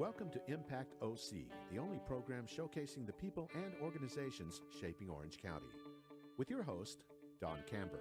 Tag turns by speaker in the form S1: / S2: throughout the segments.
S1: Welcome to Impact OC, the only program showcasing the people and organizations shaping Orange County. With your host, Don Camber.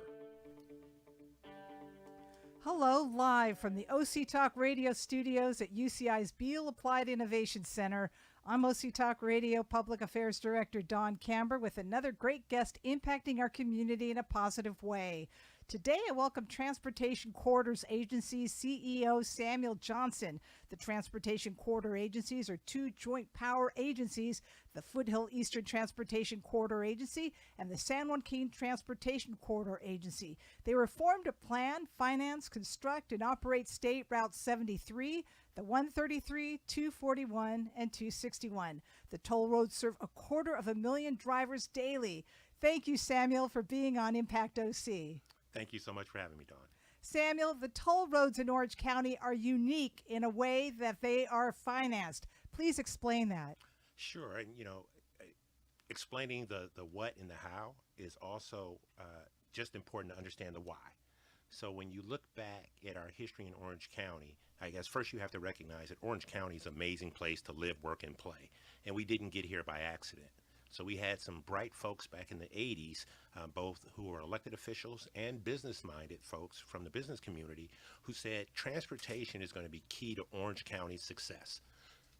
S2: Hello, live from the OC Talk Radio studios at UCI's Beal Applied Innovation Center. I'm OC Talk Radio Public Affairs Director Don Camber with another great guest impacting our community in a positive way. Today, I welcome Transportation Corridors Agency CEO Samuel Johnson. The Transportation Corridor Agencies are two joint power agencies, the Foothill Eastern Transportation Corridor Agency and the San Joaquin Transportation Corridor Agency. They were formed to plan, finance, construct, and operate State Route 73, the 133, 241, and 261. The toll roads serve 250,000 drivers daily. Thank you, Samuel, for being on Impact OC.
S3: Thank you so much for having me, Dawn.
S2: Samuel, the toll roads in Orange County are unique in a way that they are financed. Please explain that.
S3: Sure. And, explaining the what and the how is also just important to understand the why. So when you look back at our history in Orange County, I guess first you have to recognize that Orange County is an amazing place to live, work, and play. And we didn't get here by accident. So we had some bright folks back in the 80s, both who were elected officials and business-minded folks from the business community who said transportation is going to be key to Orange County's success.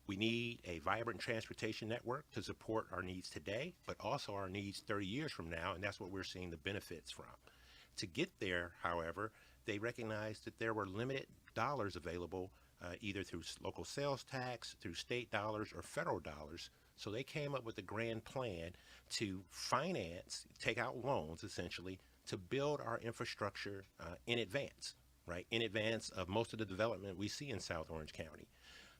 S3: We need a vibrant transportation network to support our needs today, but also our needs 30 years from now, and that's what we're seeing the benefits from. To get there, however, they recognized that there were limited dollars available either through local sales tax, through state dollars, or federal dollars. So they came up with a grand plan to finance, take out loans essentially, to build our infrastructure in advance, right? In advance of most of the development we see in South Orange County.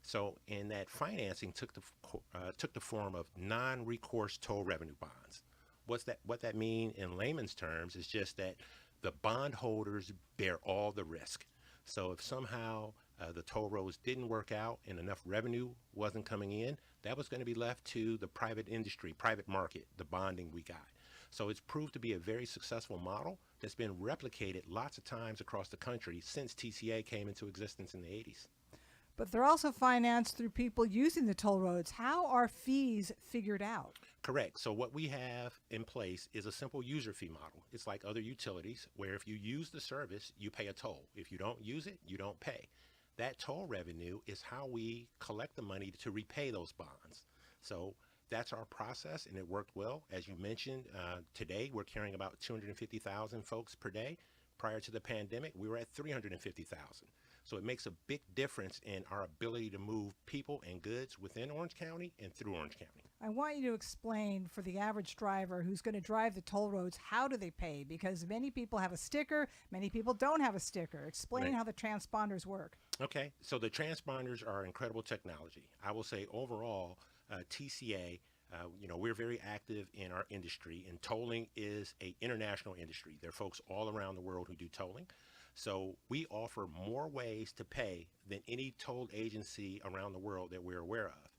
S3: So in that financing took the form of non-recourse toll revenue bonds. What that mean in layman's terms is just that the bondholders bear all the risk. So if somehow the toll roads didn't work out and enough revenue wasn't coming in, that was going to be left to the private industry, private market, the bonding we got. So it's proved to be a very successful model that's been replicated lots of times across the country since TCA came into existence in the 80s.
S2: But they're also financed through people using the toll roads. How are fees figured out?
S3: Correct. So what we have in place is a simple user fee model. It's like other utilities where if you use the service, you pay a toll. If you don't use it, you don't pay. That toll revenue is how we collect the money to repay those bonds. So that's our process, and it worked well. As you mentioned, today we're carrying about 250,000 folks per day. Prior to the pandemic, we were at 350,000. So it makes a big difference in our ability to move people and goods within Orange County and through Orange County.
S2: I want you to explain for the average driver who's going to drive the toll roads, how do they pay? Because many people have a sticker, many people don't have a sticker. Explain
S3: Right.
S2: how the transponders work.
S3: Okay, so the transponders are incredible technology. I will say overall, TCA, we're very active in our industry, and tolling is an international industry. There are folks all around the world who do tolling. So we offer more ways to pay than any toll agency around the world that we're aware of.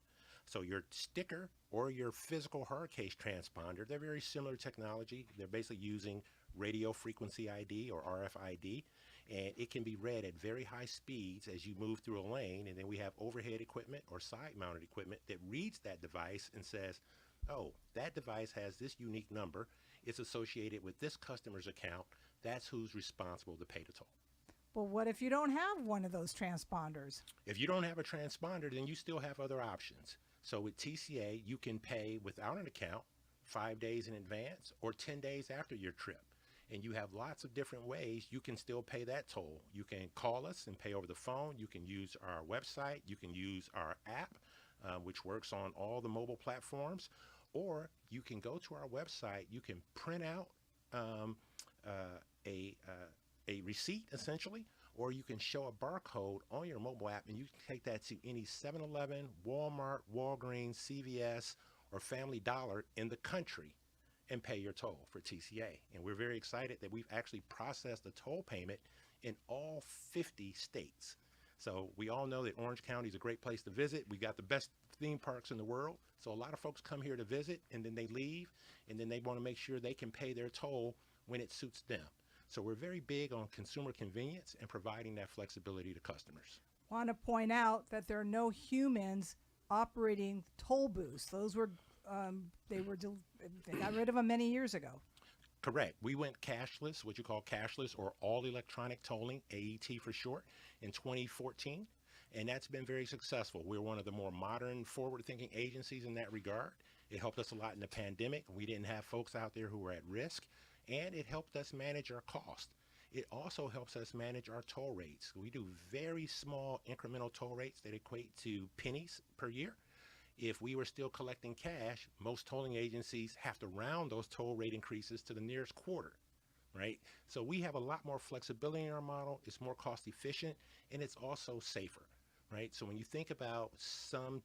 S3: So your sticker or your physical hard case transponder, they're very similar technology. They're basically using radio frequency ID or RFID, and it can be read at very high speeds as you move through a lane. And then we have overhead equipment or side mounted equipment that reads that device and says, oh, that device has this unique number. It's associated with this customer's account. That's who's responsible to pay the toll.
S2: But what if you don't have one of those transponders?
S3: If you don't have a transponder, then you still have other options. So with TCA, you can pay without an account 5 days in advance or 10 days after your trip. And you have lots of different ways you can still pay that toll. You can call us and pay over the phone. You can use our website. You can use our app, which works on all the mobile platforms. Or you can go to our website. You can print out a receipt, essentially, or you can show a barcode on your mobile app, and you can take that to any 7-Eleven, Walmart, Walgreens, CVS, or Family Dollar in the country and pay your toll for TCA. And we're very excited that we've actually processed the toll payment in all 50 states. So we all know that Orange County is a great place to visit. We got the best theme parks in the world. So a lot of folks come here to visit, and then they leave, and then they want to make sure they can pay their toll when it suits them. So we're very big on consumer convenience and providing that flexibility to customers.
S2: want to point out that there are no humans operating toll booths. Those were, they got rid of them many years ago.
S3: Correct. We went cashless, what you call cashless or all electronic tolling, AET for short, in 2014. And that's been very successful. We're one of the more modern, forward-thinking agencies in that regard. It helped us a lot in the pandemic. We didn't have folks out there who were at risk, and it helped us manage our cost. It also helps us manage our toll rates. We do very small incremental toll rates that equate to pennies per year. If we were still collecting cash, most tolling agencies have to round those toll rate increases to the nearest quarter, right? So we have a lot more flexibility in our model. It's more cost efficient, and it's also safer, right? So when you think about some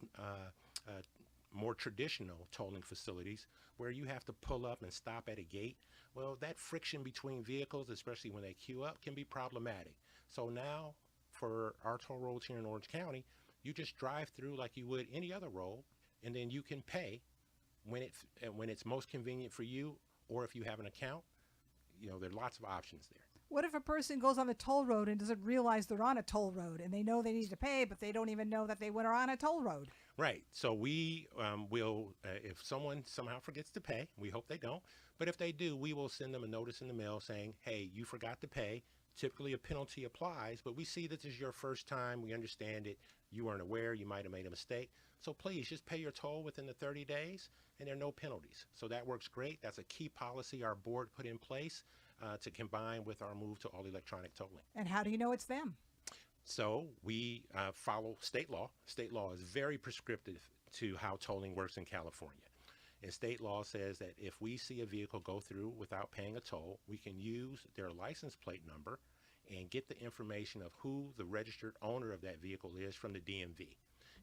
S3: more traditional tolling facilities where you have to pull up and stop at a gate, well, that friction between vehicles, especially when they queue up, can be problematic. So now for our toll roads here in Orange County, you just drive through like you would any other road, and then you can pay when it's most convenient for you, or if you have an account. You know, there are lots of options there.
S2: What if a person goes on the toll road and doesn't realize they're on a toll road, and they know they need to pay, but they don't even know that they were on a toll road?
S3: Right. So we will, if someone somehow forgets to pay, we hope they don't, but if they do, we will send them a notice in the mail saying, hey, you forgot to pay. Typically a penalty applies, but we see this is your first time. We understand it. You weren't aware. You might have made a mistake. So please just pay your toll within the 30 days, and there are no penalties. So that works great. That's a key policy our board put in place to combine with our move to all electronic tolling.
S2: And how do you know it's them?
S3: So we follow state law. State law is very prescriptive to how tolling works in California. And state law says that if we see a vehicle go through without paying a toll, we can use their license plate number and get the information of who the registered owner of that vehicle is from the DMV.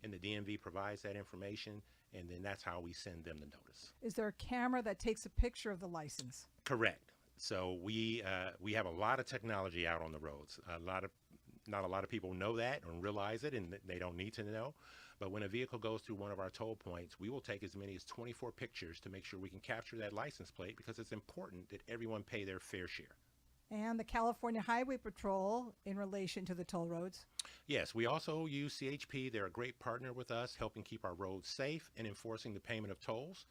S3: And the DMV provides that information, and then that's how we send them the notice.
S2: Is there a camera that takes a picture of the license?
S3: Correct. So we have a lot of technology out on the roads. Not a lot of people know that or realize it, and they don't need to know. But when a vehicle goes through one of our toll points, we will take as many as 24 pictures to make sure we can capture that license plate, because it's important that everyone pay their fair share.
S2: And the California Highway Patrol in relation to the toll roads?
S3: Yes, we also use CHP. They're a great partner with us, helping keep our roads safe and enforcing the payment of tolls.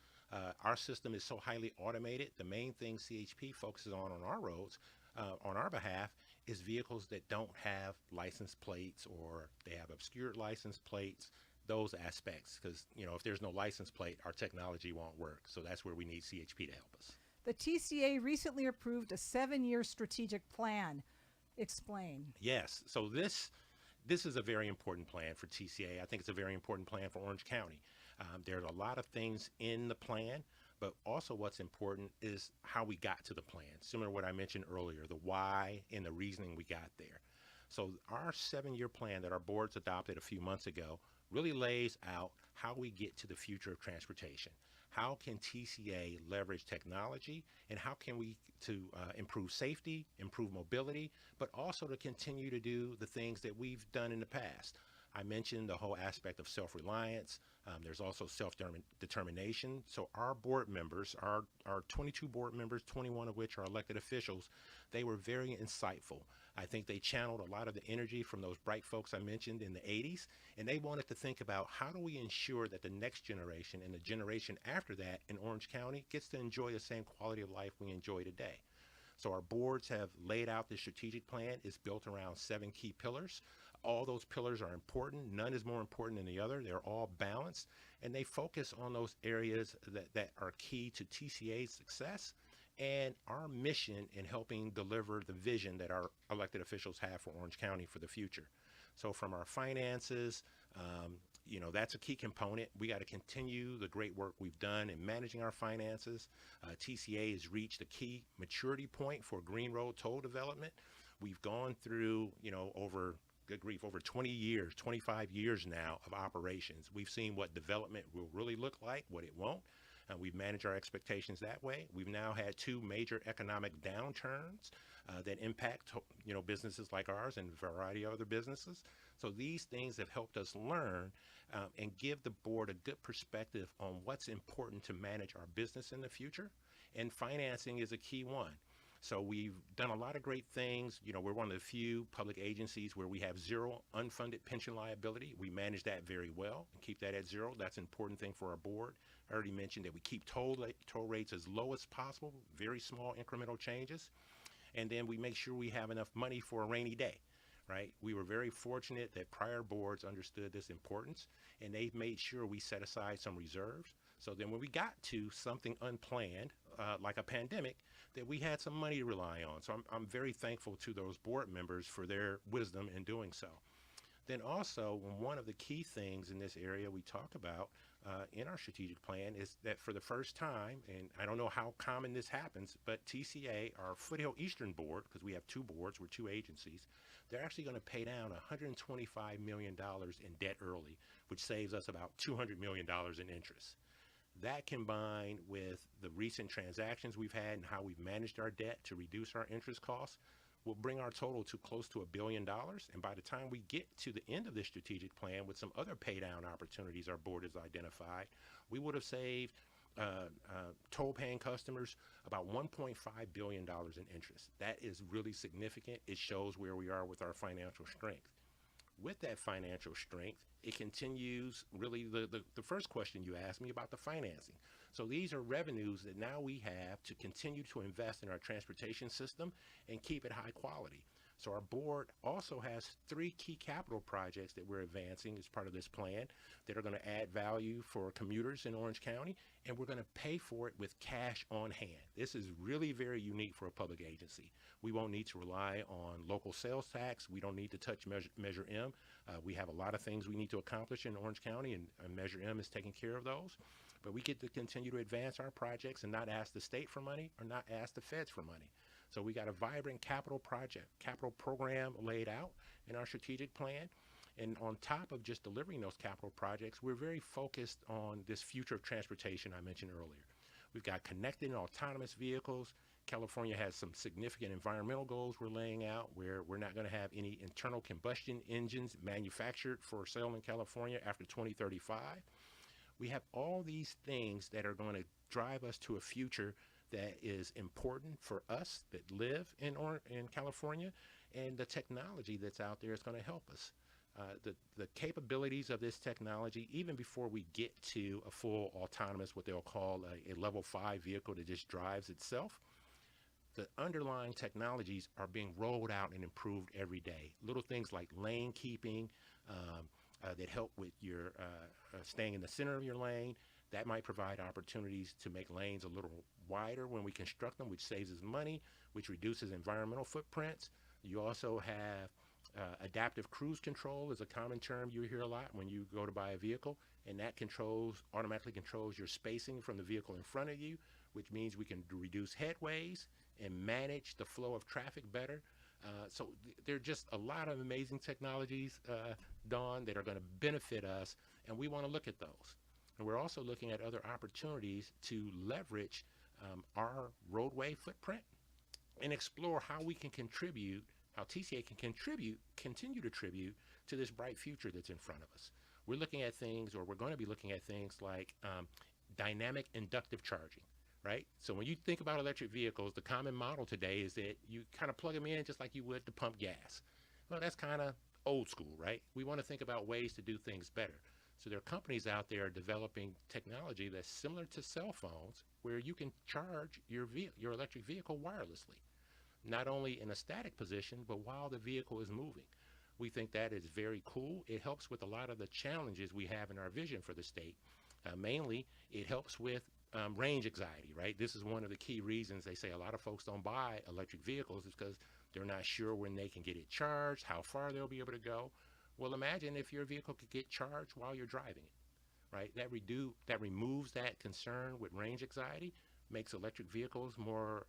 S3: Our system is so highly automated. The main thing CHP focuses on our roads, on our behalf, is vehicles that don't have license plates, or they have obscured license plates, those aspects. Because, you know, if there's no license plate, our technology won't work. So that's where we need CHP to help us.
S2: The TCA recently approved a 7-year strategic plan. Explain.
S3: Yes. So this is a very important plan for TCA. I think it's a very important plan for Orange County. There's a lot of things in the plan, but also what's important is how we got to the plan. Similar to what I mentioned earlier, the why and the reasoning we got there. So our 7-year plan that our boards adopted a few months ago really lays out how we get to the future of transportation. How can TCA leverage technology, and how can we improve safety, improve mobility, but also to continue to do the things that we've done in the past. I mentioned the whole aspect of self-reliance. There's also self-determination. So our board members, our 22 board members, 21 of which are elected officials, they were very insightful. I think they channeled a lot of the energy from those bright folks I mentioned in the 80s, and they wanted to think about how do we ensure that the next generation and the generation after that in Orange County gets to enjoy the same quality of life we enjoy today. So our boards have laid out this strategic plan. It's built around 7 key pillars. All those pillars are important. None is more important than the other. They're all balanced, and they focus on those areas that are key to TCA's success and our mission in helping deliver the vision that our elected officials have for Orange County for the future. So from our finances, you know, that's a key component. We got to continue the great work we've done in managing our finances. TCA has reached a key maturity point for green road toll development. We've gone through, you know, over 20 years, 25 years now of operations. We've seen what development will really look like, what it won't. We've managed our expectations that way. We've now had 2 major economic downturns that impact, you know, businesses like ours and a variety of other businesses. So these things have helped us learn and give the board a good perspective on what's important to manage our business in the future. And financing is a key one. So we've done a lot of great things. You know, we're one of the few public agencies where we have zero unfunded pension liability. We manage that very well and keep that at zero. That's an important thing for our board. I already mentioned that we keep toll rates as low as possible, very small incremental changes. And then we make sure we have enough money for a rainy day, right? We were very fortunate that prior boards understood this importance, and they've made sure we set aside some reserves. So then when we got to something unplanned, like a pandemic, that we had some money to rely on. So I'm very thankful to those board members for their wisdom in doing so. Then also, one of the key things in this area we talk about in our strategic plan is that for the first time, and I don't know how common this happens, but TCA, our Foothill Eastern Board, because we have two boards, we're two agencies, they're actually going to pay down $125 million in debt early, which saves us about $200 million in interest. That combined with the recent transactions we've had and how we've managed our debt to reduce our interest costs will bring our total to close to $1 billion. And by the time we get to the end of this strategic plan with some other pay down opportunities our board has identified, we would have saved toll paying customers about $1.5 billion in interest. That is really significant. It shows where we are with our financial strength. With that financial strength, it continues really the first question you asked me about the financing. So these are revenues that now we have to continue to invest in our transportation system and keep it high quality. So our board also has 3 key capital projects that we're advancing as part of this plan that are going to add value for commuters in Orange County, and we're going to pay for it with cash on hand. This is really very unique for a public agency. We won't need to rely on local sales tax. We don't need to touch Measure M. We have a lot of things we need to accomplish in Orange County, and Measure M is taking care of those. But we get to continue to advance our projects and not ask the state for money or not ask the feds for money. So we got a vibrant capital program laid out in our strategic plan. And on top of just delivering those capital projects, we're very focused on this future of transportation I mentioned earlier. We've got connected and autonomous vehicles. California has some significant environmental goals we're laying out where we're not going to have any internal combustion engines manufactured for sale in California after 2035. We have all these things that are going to drive us to a future that is important for us that live in California, and the technology that's out there is going to help us. The capabilities of this technology, even before we get to a full autonomous, what they'll call a level 5 vehicle that just drives itself, the underlying technologies are being rolled out and improved every day. Little things like lane keeping that help with your staying in the center of your lane. That might provide opportunities to make lanes a little wider when we construct them, which saves us money, which reduces environmental footprints. You also have adaptive cruise control is a common term you hear a lot when you go to buy a vehicle, and that automatically controls your spacing from the vehicle in front of you, which means we can reduce headways and manage the flow of traffic better. So there are just a lot of amazing technologies, Dawn, that are going to benefit us, and we want to look at those. And we're also looking at other opportunities to leverage our roadway footprint and explore how we can contribute, how TCA can continue to contribute to this bright future that's in front of us. We're looking at things, or we're going to be looking at things like dynamic inductive charging, right? So when you think about electric vehicles, the common model today is that you kind of plug them in just like you would to pump gas. Well, that's kind of old school, right? We want to think about ways to do things better. So there are companies out there developing technology that's similar to cell phones where you can charge your electric vehicle wirelessly, not only in a static position, but while the vehicle is moving. We think that is very cool. It helps with a lot of the challenges we have in our vision for the state. Mainly, it helps with range anxiety, right? This is one of the key reasons they say a lot of folks don't buy electric vehicles is because they're not sure when they can get it charged, how far they'll be able to go. Well, imagine if your vehicle could get charged while you're driving it, right? That removes that concern with range anxiety, makes electric vehicles more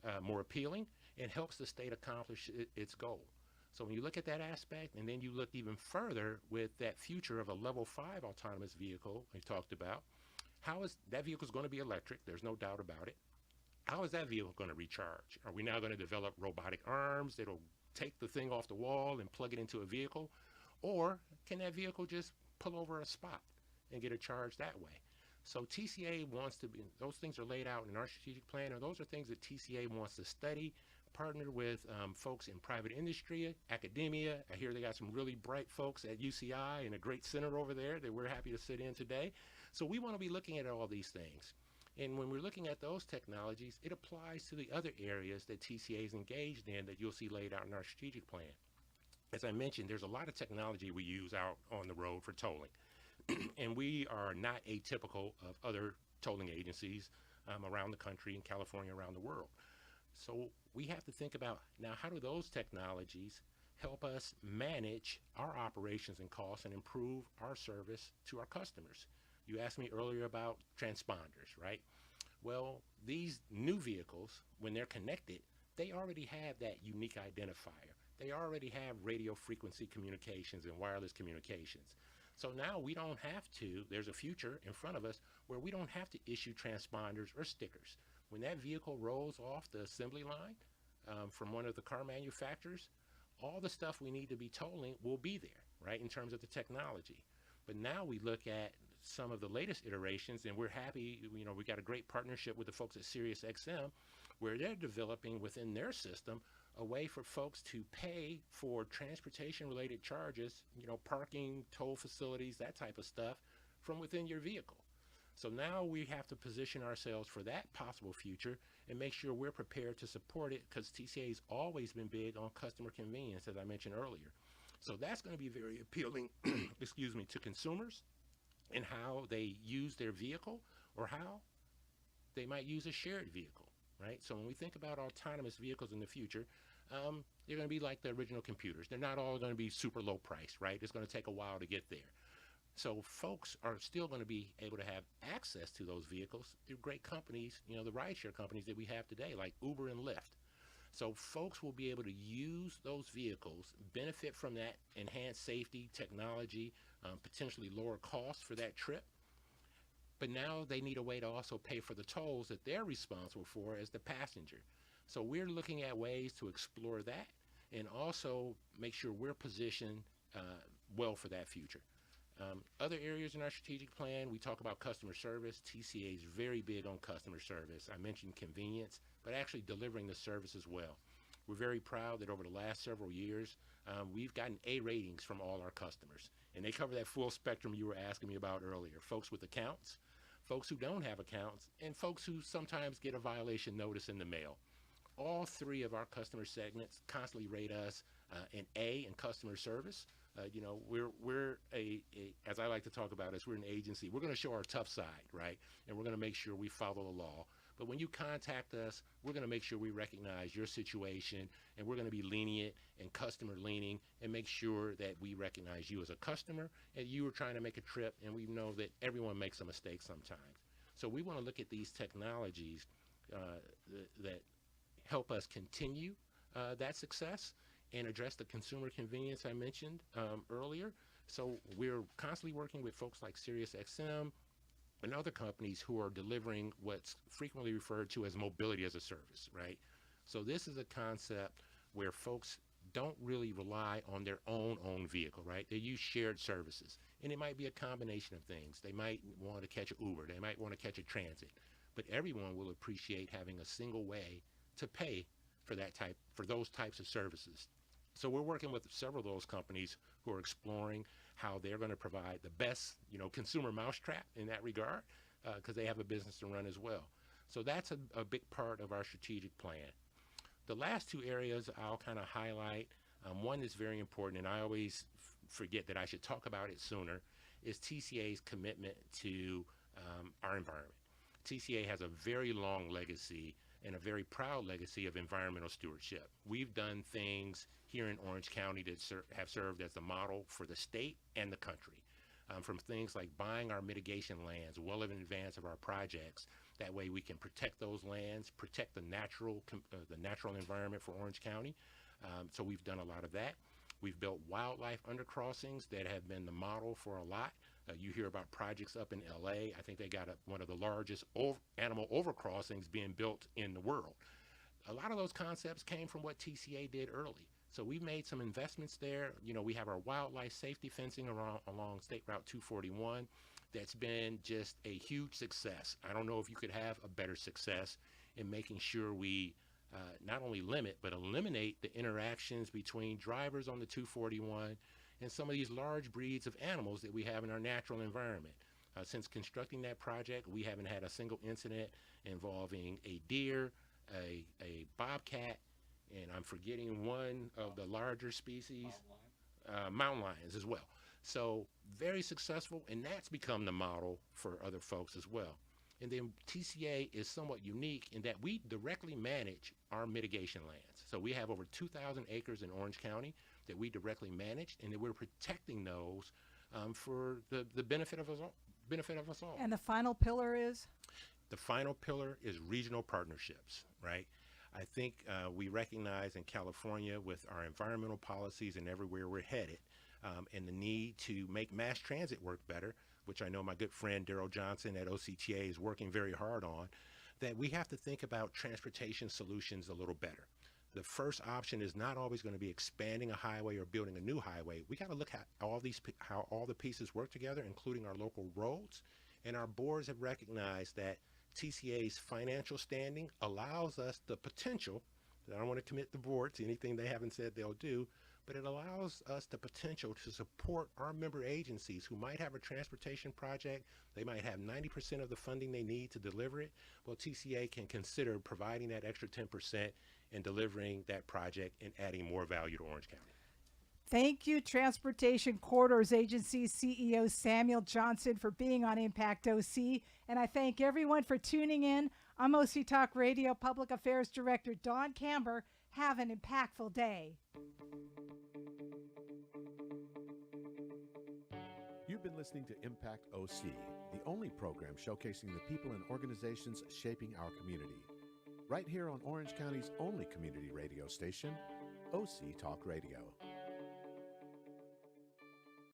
S3: appealing, and helps the state accomplish its goal. So when you look at that aspect, and then you look even further with that future of a level 5 autonomous vehicle we talked about, how is that vehicle going to be electric? There's no doubt about it. How is that vehicle going to recharge? Are we now going to develop robotic arms that'll take the thing off the wall and plug it into a vehicle? Or can that vehicle just pull over a spot and get a charge that way? So TCA wants to be, those things are laid out in our strategic plan, and those are things that TCA wants to study, partner with folks in private industry, academia. I hear they got some really bright folks at UCI and a great center over there that we're happy to sit in today. So we want to be looking at all these things. And when we're looking at those technologies, it applies to the other areas that TCA is engaged in that you'll see laid out in our strategic plan. As I mentioned, there's a lot of technology we use out on the road for tolling. And we are not atypical of other tolling agencies around the country, in California, around the world. So we have to think about now, how do those technologies help us manage our operations and costs and improve our service to our customers? You asked me earlier about transponders, right? Well, these new vehicles, when they're connected, they already have that unique identifier. They already have radio frequency communications and wireless communications. So now we don't have to, there's a future in front of us where we don't have to issue transponders or stickers. When that vehicle rolls off the assembly line from one of the car manufacturers, all the stuff we need to be tolling will be there, right, in terms of the technology. But now we look at some of the latest iterations, and we're happy, you know, we got a great partnership with the folks at SiriusXM, where they're developing within their system a way for folks to pay for transportation-related charges, you know, parking, toll facilities, that type of stuff, from within your vehicle. So now we have to position ourselves for that possible future and make sure we're prepared to support it, because TCA's always been big on customer convenience, as I mentioned earlier. So that's going to be very appealing, excuse me, to consumers in how they use their vehicle or how they might use a shared vehicle, right? So when we think about autonomous vehicles in the future, they're going to be like the original computers. They're not all going to be super low price, right? It's going to take a while to get there. So folks are still going to be able to have access to those vehicles through great companies, you know, the rideshare companies that we have today, like Uber and Lyft. So folks will be able to use those vehicles, benefit from that enhanced safety, technology, potentially lower costs for that trip. But now they need a way to also pay for the tolls that they're responsible for as the passenger. So we're looking at ways to explore that and also make sure we're positioned well for that future. Other areas in our strategic plan, we talk about customer service. TCA is very big on customer service. I mentioned convenience, but actually delivering the service as well. We're very proud that over the last several years, we've gotten A ratings from all our customers. And they cover that full spectrum you were asking me about earlier. Folks with accounts, folks who don't have accounts, and folks who sometimes get a violation notice in the mail. All three of our customer segments constantly rate us an A in customer service. You know, we're as I like to talk about us, we're an agency. We're going to show our tough side, right? And we're going to make sure we follow the law. But when you contact us, we're going to make sure we recognize your situation, and we're going to be lenient and customer leaning and make sure that we recognize you as a customer and you are trying to make a trip, and we know that everyone makes a mistake sometimes. So we want to look at these technologies that help us continue that success and address the consumer convenience I mentioned earlier. So we're constantly working with folks like SiriusXM and other companies who are delivering what's frequently referred to as mobility as a service, right? So this is a concept where folks don't really rely on their own vehicle, right? They use shared services, and it might be a combination of things. They might want to catch an Uber, they might want to catch a transit, but everyone will appreciate having a single way to pay for those types of services. So we're working with several of those companies who are exploring how they're going to provide the best, you know, consumer mousetrap in that regard, because they have a business to run as well. So that's a big part of our strategic plan. The last two areas I'll kind of highlight, one is very important, and I always forget that I should talk about it sooner, is TCA's commitment to our environment. TCA has a very long legacy and a very proud legacy of environmental stewardship. We've done things here in Orange County that have served as the model for the state and the country. From things like buying our mitigation lands well in advance of our projects. That way we can protect those lands, protect the natural environment for Orange County. So we've done a lot of that. We've built wildlife undercrossings that have been the model for a lot. You hear about projects up in LA. I think they got one of the largest animal overcrossings being built in the world. A lot of those concepts came from what TCA did early. So we've made some investments there. You know, we have our wildlife safety fencing along State Route 241. That's been just a huge success. I don't know if you could have a better success in making sure we not only limit but eliminate the interactions between drivers on the 241 and some of these large breeds of animals that we have in our natural environment. Since constructing that project, we haven't had a single incident involving a deer, a bobcat, and I'm forgetting one of the larger species, mountain lions as well. So very successful, and that's become the model for other folks as well. And then TCA is somewhat unique in that we directly manage our mitigation lands. So we have over 2,000 acres in Orange County that we directly manage, and that we're protecting those for the benefit of us all.
S2: And the final pillar is?
S3: The final pillar is regional partnerships, right? I think we recognize in California with our environmental policies and everywhere we're headed, and the need to make mass transit work better, which I know my good friend Daryl Johnson at OCTA is working very hard on, that we have to think about transportation solutions a little better. The first option is not always going to be expanding a highway or building a new highway. We got to look at how all the pieces work together, including our local roads. And our boards have recognized that TCA's financial standing allows us the potential, I don't want to commit the board to anything they haven't said they'll do, but it allows us the potential to support our member agencies who might have a transportation project. They might have 90% of the funding they need to deliver it. Well, TCA can consider providing that extra 10% and delivering that project and adding more value to Orange County.
S2: Thank you, Transportation Corridors Agency CEO Samuel Johnson, for being on Impact OC. And I thank everyone for tuning in. I'm OC Talk Radio Public Affairs Director Dawn Camber. Have an impactful day.
S1: You've been listening to Impact OC, the only program showcasing the people and organizations shaping our community. Right here on Orange County's only community radio station, OC Talk Radio.